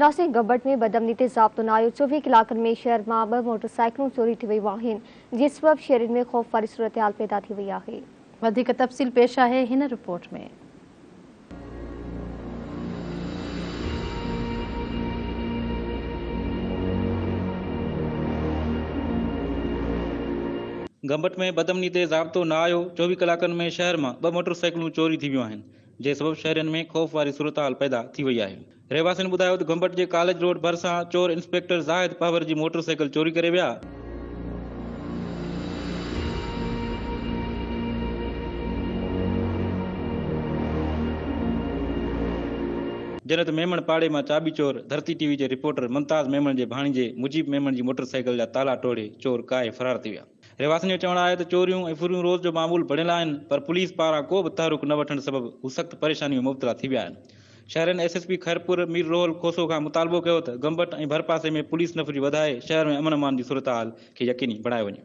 नासिक गबट में बदमनी ज़ाब्तो न आयो। 24 कलाकनि में शहर मां 2 मोटरसाइकिलूं चोरी थी वयूं आहिनि, जिस सबब शहरनि में ख़ौफ़ वारी सूरतहाल पैदा थी वई आहे। वधिक तफ़सील पेश आहे हिन रिपोर्ट में। गंबट में बदमनी ते ज़ाब्तो न आयो। 24 कलाकनि में शहर में 2 मोटरसाइकिलूं चोरी थी वियूं आहिनि, जे सबब शहरनि में ख़ौफ़ वारी सूरतहाल पैदा थी वई आहे। रहवासियुनि ॿुधायो त गंबट जे कॉलेज रोड भरिसां चोर इंस्पेक्टर ज़ाहिद पहवर जी मोटरसाइकिल चोरी करे विया। जनत मेमण पाड़े में चाबी चोर धरती टीवी के रिपोर्टर मुमताज़ मेमण के भाणीजे मुजीब मेमण की मोटरसाइकिल जा ताला तोड़े चोर काए फरार थी विया। रहवासियों जो चवण आहे त चोरियूं ऐं फुरियूं रोज़ जो मामूल बणियल आहिनि, पर पुलिस पारां को भी तहरुक न वठण सबब हू सख्त परेशानी में मुब्तला थी विया आहिनि। शहरनि एसएसपी खैरपुर मीर रोहल खोसो का मुतालबो कयो त गंबट ऐं भरपासे में पुलिस नफ़री वधाए शहर में अमन अमान की सूरत हाल के यकीनी बणायो वञे।